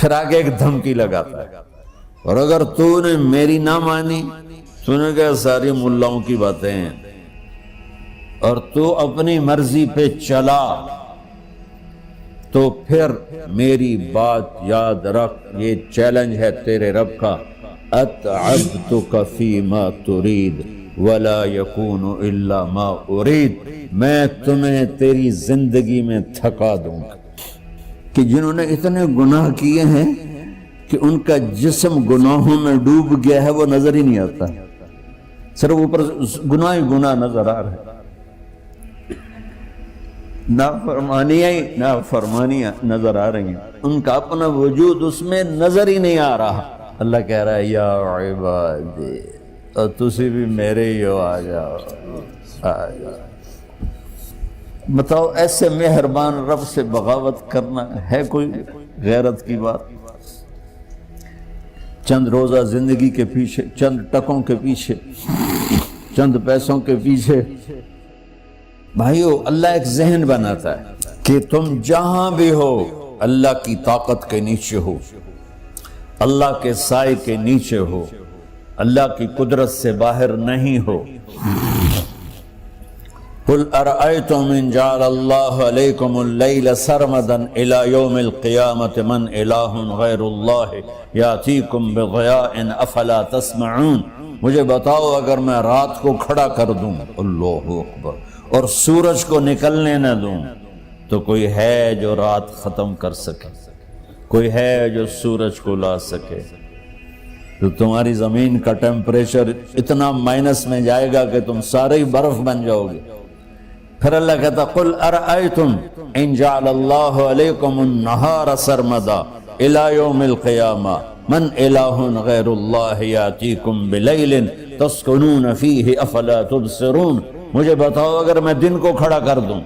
پھر آگے ایک دھمکی لگاتا ہے، اور اگر تو نے میری نہ مانی، تو نے کہا ساری ملاؤں کی باتیں ہیں، اور تو اپنی مرضی پہ چلا، تو پھر میری بات یاد رکھ، یہ چیلنج ہے تیرے رب کا، اتعبتک فیما ترید ولا یکون الا ما ارید، میں تمہیں تیری زندگی میں تھکا دوں گا۔ کہ جنہوں نے اتنے گناہ کیے ہیں کہ ان کا جسم گناہوں میں ڈوب گیا ہے، وہ نظر ہی نہیں آتا، صرف اوپر گناہ ہی گناہ نظر آ رہا ہے، نافرمانیاں نظر آ رہی ہیں، ان کا اپنا وجود اس میں نظر ہی نہیں آ رہا۔ اللہ کہہ رہا ہے یا عبادی، اور تسی بھی میرے ہی ہو، آ جاؤ آ جاؤ۔ بتاؤ ایسے مہربان رب سے بغاوت کرنا ہے کوئی غیرت کی بات؟ چند روزہ زندگی کے پیچھے، چند ٹکوں کے پیچھے، چند پیسوں کے پیچھے، بھائیو اللہ ایک ذہن بناتا ہے کہ تم جہاں بھی ہو اللہ کی طاقت کے نیچے ہو، اللہ کے سائے کے نیچے ہو، اللہ کی قدرت سے باہر نہیں ہو۔ قل ارأيتم ان جعل الله عليكم الليل سرمدا الى يوم القيامة من اله غير الله ياتيكم بضياء افلا تسمعون، مجھے بتاؤ اگر میں رات کو کھڑا کر دوں، اللہ اکبر، اور سورج کو نکلنے نہ دوں، تو کوئی ہے جو رات ختم کر سکے، کوئی ہے جو سورج کو لا سکے؟ تو تمہاری زمین کا ٹیمپریچر اتنا مائنس میں جائے گا کہ تم سارے ہی برف بن جاؤ گے۔ پھر اللہ کہتا قل ارأیتم ان جعل اللہ علیکم النہار سرمدا الى یوم القیامہ من الہ غیر اللہ یاتیکم بلیل تسکنون فیہ افلا تبصرون، مجھے بتاؤ اگر میں دن کو کھڑا کر دوں،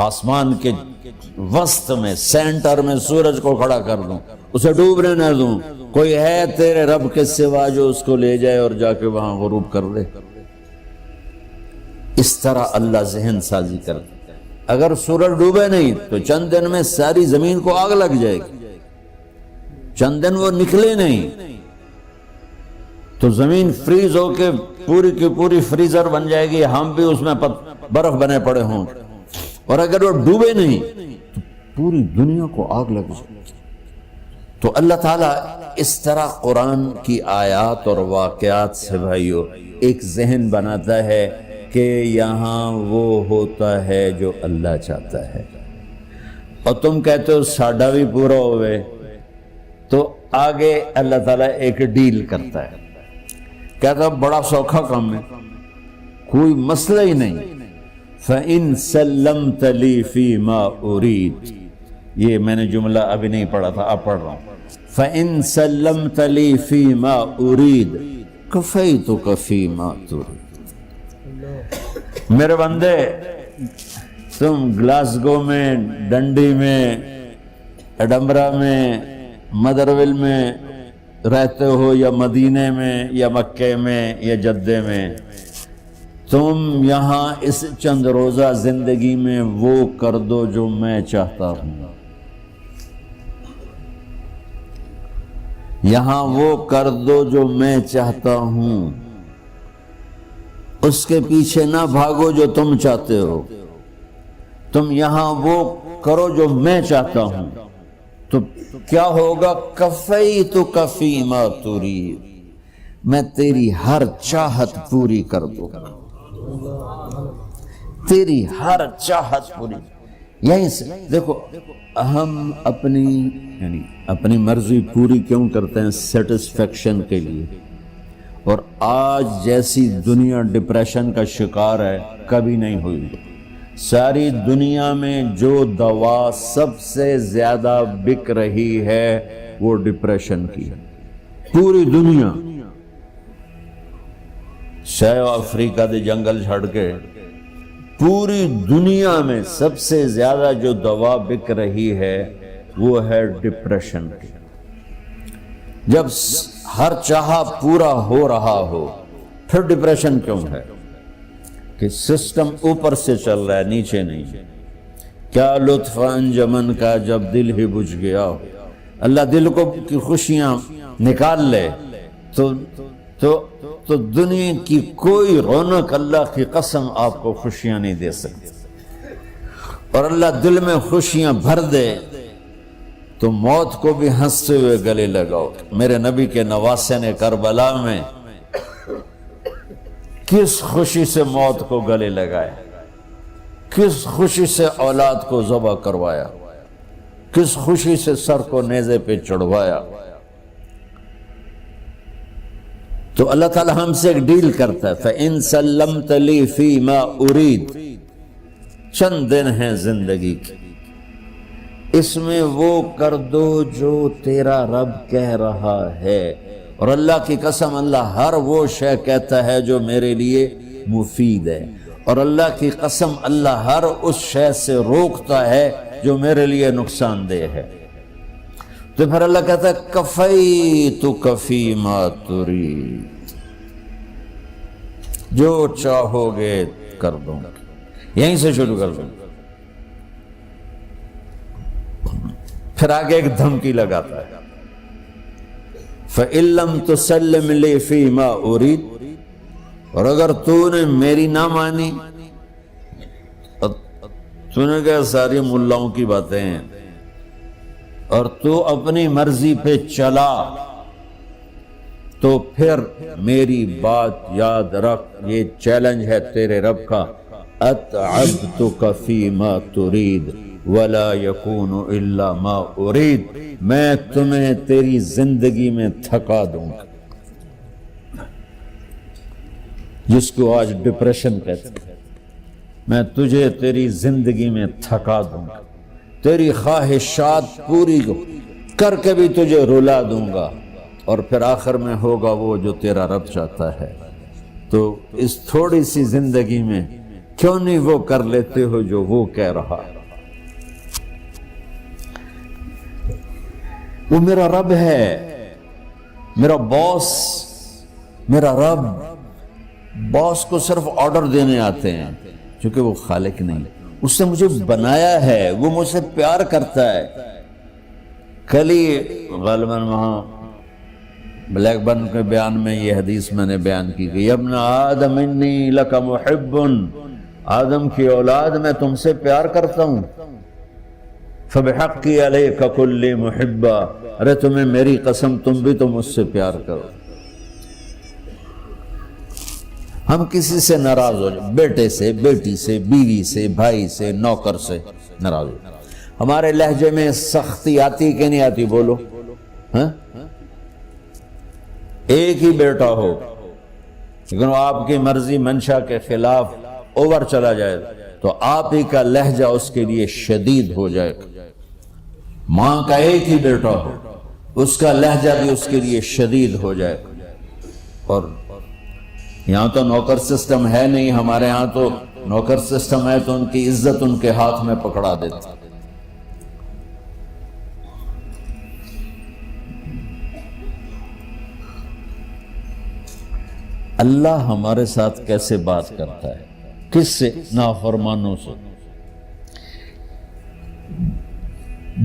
آسمان کے وسط میں سینٹر میں سورج کو کھڑا کر دوں، اسے ڈوبنے نہ دوں، کوئی ہے تیرے رب کے سوا جو اس کو لے جائے اور جا کے وہاں غروب کر دے؟ اس طرح اللہ ذہن سازی کرتا ہے۔ اگر سورج ڈوبے نہیں تو چند دن میں ساری زمین کو آگ لگ جائے گی، چند دن وہ نکلے نہیں تو زمین فریز ہو کے پوری کی پوری فریزر بن جائے گی، ہم بھی اس میں برف بنے پڑے ہوں، اور اگر وہ ڈوبے نہیں تو پوری دنیا کو آگ لگ جائے گی۔ تو اللہ تعالیٰ اس طرح قرآن کی آیات اور واقعات سے بھائیو ایک ذہن بناتا ہے کہ یہاں وہ ہوتا ہے جو اللہ چاہتا ہے، اور تم کہتے ہو ساڈا بھی پورا ہوئے، تو آگے اللہ تعالیٰ ایک ڈیل کرتا ہے، کہتا ہے بڑا سوکھا کام ہے، کوئی مسئلہ ہی نہیں، فَإِن سَلَّمْتَ لِي فِي مَا أُرِيد، یہ میں نے جملہ ابھی نہیں پڑھا تھا، اب پڑھ رہا ہوں، فَإِن سَلَّمْتَ لِي فِي مَا أُرِيد كَفَيْتُكَ فِي مَا تُرِيد۔ میرے بندے، تم گلاسگو میں، ڈنڈی میں، ایڈمبرا میں، مدرول میں رہتے ہو، یا مدینے میں، یا مکے میں، یا جدے میں، تم یہاں اس چند روزہ زندگی میں وہ کر دو جو میں چاہتا ہوں، یہاں وہ کر دو جو میں چاہتا ہوں، اس کے پیچھے نہ بھاگو جو تم چاہتے ہو، تم یہاں وہ کرو جو میں چاہتا ہوں، تو کیا ہوگا؟ کفیتک فیما ترید، میں تیری ہر چاہت پوری کر دوں گا، تیری ہر چاہت پوری۔ یہیں سے دیکھو ہم اپنی مرضی پوری کیوں کرتے ہیں؟ سیٹسفیکشن کے لیے، اور آج جیسی دنیا ڈپریشن کا شکار ہے کبھی نہیں ہوئی۔ ساری دنیا میں جو دوا سب سے زیادہ بک رہی ہے وہ ڈپریشن کی ہے، پوری دنیا، شاید افریقہ دے جنگل چھڑ کے پوری دنیا میں سب سے زیادہ جو دوا بک رہی ہے وہ ہے ڈپریشن کی۔ جب ہر چاہا پورا ہو رہا ہو پھر ڈپریشن کیوں ہے؟ کہ سسٹم اوپر سے چل رہا ہے، نیچے نہیں۔ کیا لطف انجمن کا جب دل ہی بجھ گیا ہو، اللہ دل کو کی خوشیاں نکال لے تو دنیا کی کوئی رونق اللہ کی قسم آپ کو خوشیاں نہیں دے سکتی. اور اللہ دل میں خوشیاں بھر دے تو موت کو بھی ہنستے ہوئے گلے لگاؤ. میرے نبی کے نواسے نے کربلا میں کس خوشی سے موت کو گلے لگائے، کس خوشی سے اولاد کو ذبح کروایا، کس خوشی سے سر کو نیزے پہ چڑھوایا. تو اللہ تعالی ہم سے ایک ڈیل کرتا ہے، فَإِن سَلَّمْتَ لِي فِي مَا أُرِيد. چند دن ہیں زندگی کی، اس میں وہ کر دو جو تیرا رب کہہ رہا ہے. اور اللہ کی قسم اللہ ہر وہ شے کہتا ہے جو میرے لیے مفید ہے، اور اللہ کی قسم اللہ ہر اس شے سے روکتا ہے جو میرے لیے نقصان دہ ہے. تو پھر اللہ کہتا ہے کفیتک فی ما ترید، جو چاہو گے کر دوں گا. یہیں سے شروع کر دوں. پھر آگے ایک دھمکی لگاتا ہے، فَإِن لَّمْ تُسَلِّمْ لِي فِي مَا أُرِيدُ. اور اگر تو نے میری نہ مانی، تو نے کہا ساری ملاؤں کی باتیں ہیں، اور تو اپنی مرضی پہ چلا، تو پھر میری بات یاد رکھ. یہ چیلنج ہے تیرے رب کا، اتعبتک فی ما ترید ولا یکون الا ما ارید. میں تمہیں تیری زندگی میں تھکا دوں گا، جس کو آج ڈپریشن کہتے ہیں. میں تجھے تیری زندگی میں تھکا دوں گا، تیری خواہشات پوری کر کے بھی تجھے رلا دوں گا، اور پھر آخر میں ہوگا وہ جو تیرا رب چاہتا ہے. تو اس تھوڑی سی زندگی میں کیوں نہیں وہ کر لیتے ہو جو وہ کہہ رہا ہے. وہ میرا رب ہے، میرا باس، میرا رب. باس کو صرف آرڈر دینے آتے ہیں، چونکہ وہ خالق نہیں. اس نے مجھے بنایا ہے، وہ مجھ سے پیار کرتا ہے. کل ہی غالباً وہاں بلیک برن کے بیان میں یہ حدیث میں نے بیان کی کہ ابن آدم انی لک محب، آدم کی اولاد میں تم سے پیار کرتا ہوں. فبحقی علیک کل محبا، ارے تمہیں میری قسم تم بھی تو مجھ سے پیار کرو. ہم کسی سے ناراض ہو جائیں، بیٹے سے، بیٹی سے، بیوی سے، بھائی سے، نوکر سے ناراض ہو جائیں. ہمارے لہجے میں سختی آتی کہ نہیں آتی؟ بولو. ہاں، ایک ہی بیٹا ہو لیکن وہ آپ کی مرضی منشا کے خلاف اوور چلا جائے تو آپ ہی کا لہجہ اس کے لیے شدید ہو جائے. ماں کا ایک ہی بیٹا ہو، اس کا لہجہ بھی اس کے لیے شدید ہو جائے. اور یہاں تو نوکر سسٹم ہے نہیں، ہمارے ہاں تو نوکر سسٹم ہے تو ان کی عزت ان کے ہاتھ میں پکڑا دیتا. اللہ ہمارے ساتھ کیسے بات کرتا ہے؟ کس سے؟ نافرمانوں سے.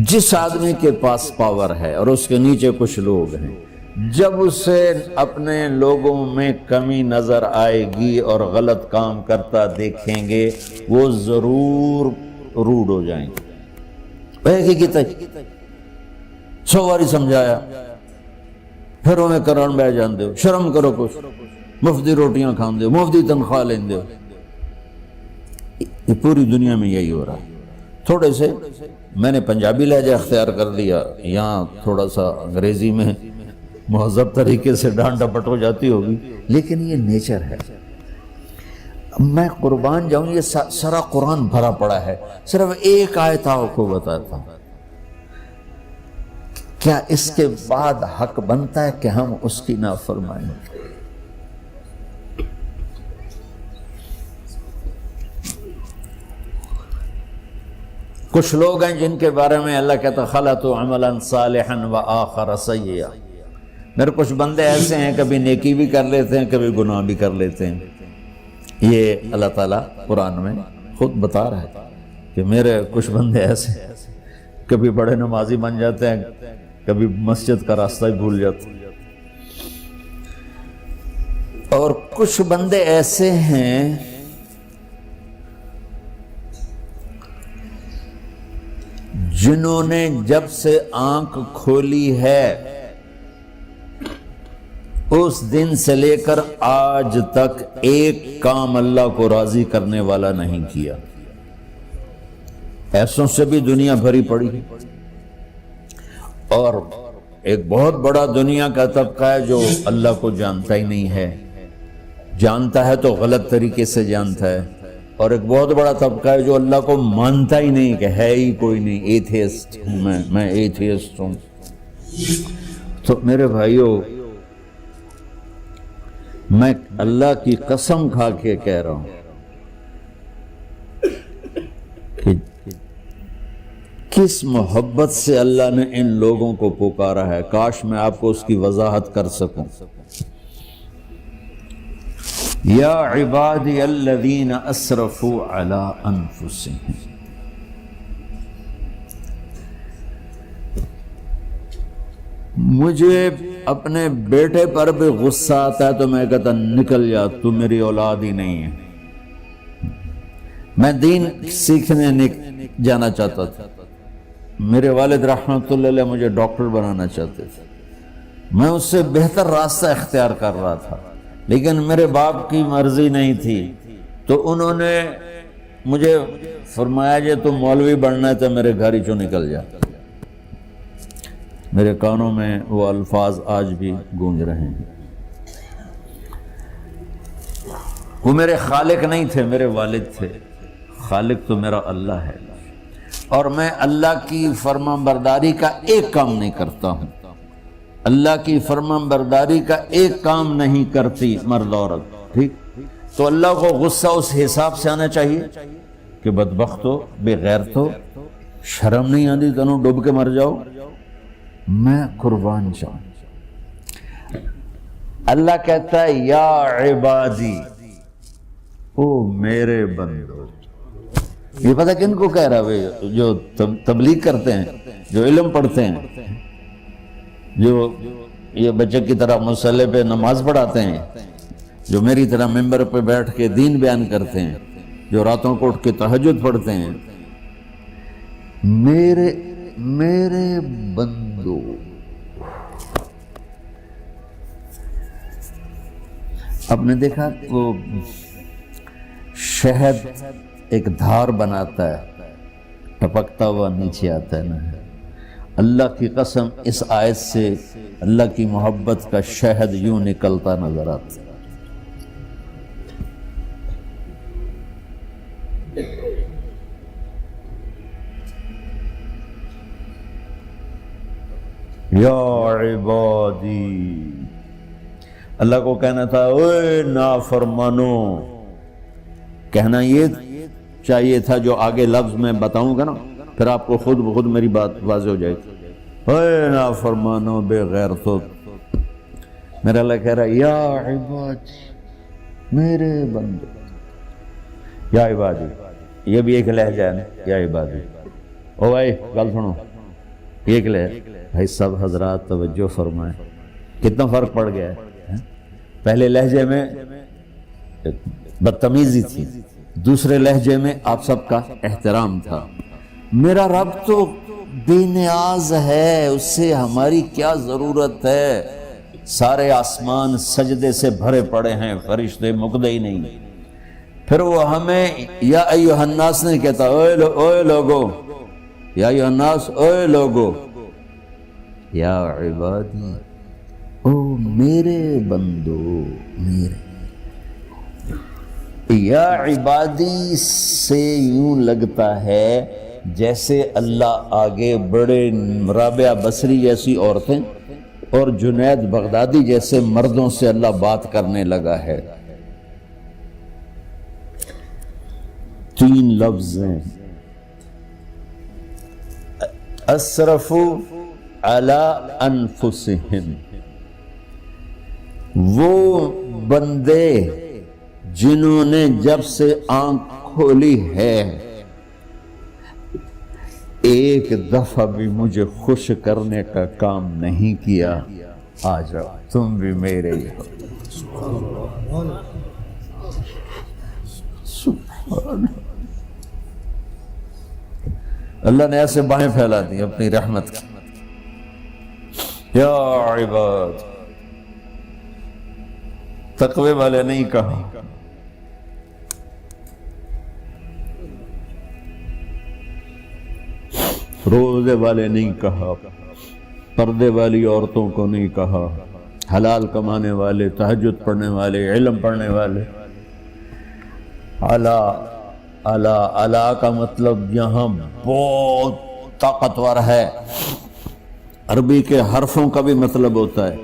جس آدمی کے پاس پاور ہے اور اس کے نیچے کچھ لوگ ہیں، جب اسے اپنے لوگوں میں کمی نظر آئے گی اور غلط کام کرتا دیکھیں گے، وہ ضرور روڈ ہو جائیں گے. ایک ہی کی 100 باری سمجھایا، پھر انہیں کرن بہ جان دو. شرم کرو، کچھ مفتی روٹیاں کھان دو، مفتی تنخواہ لین دو. یہ پوری دنیا میں یہی ہو رہا ہے. تھوڑے سے میں نے پنجابی لہجہ اختیار کر لیا، یہاں تھوڑا سا انگریزی میں مہذب طریقے سے ڈانٹ ڈپٹ ہو جاتی ہوگی، لیکن یہ نیچر ہے. میں قربان جاؤں، یہ سارا قرآن بھرا پڑا ہے. صرف ایک آیت آپ کو بتاتا ہوں. کیا اس کے بعد حق بنتا ہے کہ ہم اس کی نافرمانی؟ کچھ لوگ ہیں جن کے بارے میں اللہ کہتا خلطوا عملا صالحا وآخر سیئا. میرے کچھ بندے ایسے ہیں کبھی نیکی بھی کر لیتے ہیں، کبھی گناہ بھی کر لیتے ہیں. یہ اللہ تعالیٰ قرآن میں خود بتا رہا ہے کہ میرے کچھ بندے ایسے ہیں، کبھی بڑے نمازی بن جاتے ہیں، کبھی مسجد کا راستہ ہی بھول جاتا. اور کچھ بندے ایسے ہیں جنہوں نے جب سے آنکھ کھولی ہے اس دن سے لے کر آج تک ایک کام اللہ کو راضی کرنے والا نہیں کیا. ایسوں سے بھی دنیا بھری پڑی. اور ایک بہت بڑا دنیا کا طبقہ ہے جو اللہ کو جانتا ہی نہیں ہے، جانتا ہے تو غلط طریقے سے جانتا ہے. اور ایک بہت بڑا طبقہ ہے جو اللہ کو مانتا ہی نہیں کہ ہے ہی کوئی نہیں. ایتھیسٹ ہوں میں ایتھیسٹ ہوں. تو میرے بھائیوں، میں اللہ کی قسم کھا کے کہہ رہا ہوں کہ کس محبت سے اللہ نے ان لوگوں کو پکارا ہے، کاش میں آپ کو اس کی وضاحت کر سکوں. یا عبادی الذین اسرفوا علی انفسہم. مجھے اپنے بیٹے پر بھی غصہ آتا ہے تو میں کہتا نکل جا، تو میری اولاد ہی نہیں ہے. میں دین سیکھنے جانا چاہتا تھا. میرے والد رحمۃ اللہ علیہ مجھے ڈاکٹر بنانا چاہتے تھے. میں اس سے بہتر راستہ اختیار کر رہا تھا، لیکن میرے باپ کی مرضی نہیں تھی. تو انہوں نے مجھے فرمایا جی تو مولوی بننا ہے تو میرے گھر ہی چوں نکل جا. میرے کانوں میں وہ الفاظ آج بھی گونج رہے ہیں. وہ میرے خالق نہیں تھے، میرے والد تھے. خالق تو میرا اللہ ہے، اور میں اللہ کی فرمان برداری کا ایک کام نہیں کرتا ہوں. اللہ کی فرمان برداری کا ایک کام نہیں کرتی مرد عورت. ٹھیک، تو اللہ کو غصہ اس حساب سے آنا چاہیے کہ بدبخت ہو، بے غیرت ہو، شرم نہیں آتی تنوں ڈوب کے مر جاؤ. میں قربان جاؤں. اللہ کہتا ہے یا عبادی، او میرے بندو. یہ پتہ کن کو کہہ رہا ہے؟ جو تبلیغ کرتے ہیں، جو علم پڑھتے ہیں، جو یہ بچے کی طرح مصلی پہ نماز پڑھاتے ہیں، جو میری طرح ممبر پہ بیٹھ کے دین بیان کرتے ہیں، جو راتوں کو اٹھ کے تہجد پڑھتے ہیں. میرے بندو، آپ نے دیکھا وہ شہد ایک دھار بناتا ہے، ٹپکتا ہوا نیچے آتا ہے نا. اللہ کی قسم اس آیت سے اللہ کی محبت کا شہد یوں نکلتا نظر آتا ہے. یا عبادی، اللہ کو کہنا تھا اوے نافرمانو. کہنا یہ چاہیے تھا جو آگے لفظ میں بتاؤں گا نا، پھر آپ کو خود بخود میری بات واضح ہو جائے گی. اوے نافرمانو، بے غیرتو. میرا اللہ کہہ رہا ہے یا عبادی، میرے بندے. یا عبادی یہ بھی ایک لہجہ ہے نا، یا عبادی. او بھائی گل سنو، ایک لہجہ. بھائی سب حضرات توجہ فرمائیں، کتنا فرق پڑ گیا ہے. پہلے لہجے میں بدتمیزی تھی، دوسرے لہجے میں آپ سب کا احترام تھا. میرا رب تو بے نیاز ہے، اس سے ہماری کیا ضرورت ہے. سارے آسمان سجدے سے بھرے پڑے ہیں، فرشتے مقدے ہی نہیں. پھر وہ ہمیں یا ایھا الناس نہیں کہتا، اوے لوگو، یا ایھا الناس، اوے لوگو. یا عبادی، او میرے بندو، میرے. یا عبادی سے یوں لگتا ہے جیسے اللہ آگے بڑے رابعہ بصری جیسی عورتیں اور جنید بغدادی جیسے مردوں سے اللہ بات کرنے لگا ہے. 3 لفظ ہیں، اسرفوا علی انفسہم. وہ بندے جنہوں نے جب سے آنکھ کھولی ہے ایک دفعہ بھی مجھے خوش کرنے کا کام نہیں کیا، آ جاؤ تم بھی میرے ہی ہو۔ سبحان اللہ نے ایسے باہیں پھیلا دی اپنی رحمت کی۔ یا عباد، تقوی والے نہیں کہا، روزے والے نہیں کہا، پردے والی عورتوں کو نہیں کہا، حلال کمانے والے، تہجد پڑھنے والے، علم پڑھنے والے۔ اعلیٰ اعلیٰ اعلیٰ کا مطلب یہاں بہت طاقتور ہے، عربی کے حرفوں کا بھی مطلب ہوتا ہے۔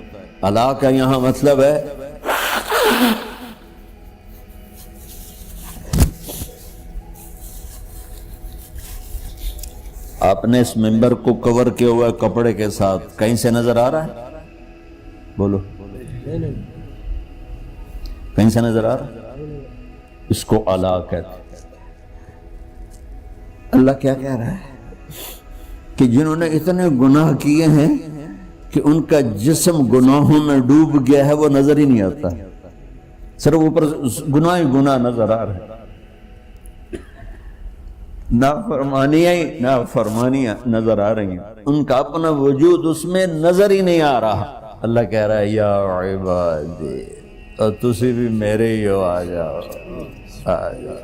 اعلیٰ کا یہاں مطلب ہے آپ نے اس ممبر کو کور کیا ہوا ہے کپڑے کے ساتھ، کہیں سے نظر آ رہا ہے؟ بولو، کہیں سے نظر آ رہا ہے؟ اس کو اعلیٰ کہتے ہیں۔ اللہ کیا کہہ رہا ہے کہ جنہوں نے اتنے گناہ کیے ہیں کہ ان کا جسم گناہوں میں ڈوب گیا ہے، وہ نظر ہی نہیں آتا، صرف اوپر گناہ ہی گناہ نظر آ رہا ہے، نافرمانیاں نظر آ رہی ہیں، ان کا اپنا وجود اس میں نظر ہی نہیں آ رہا۔ اللہ کہہ رہا ہے یا عبادی، اور تسی بھی میرے ہی ہو، آ جاؤ آ جاؤ۔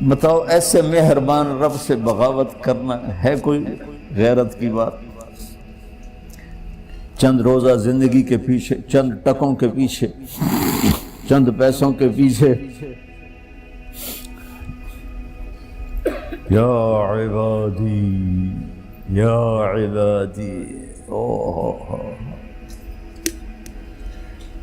بتاؤ ایسے مہربان رب سے بغاوت کرنا ہے کوئی غیرت کی بات؟ چند روزہ زندگی کے پیچھے، چند ٹکوں کے پیچھے، چند پیسوں کے پیچھے، یا عبادی یا عبادی، اوہ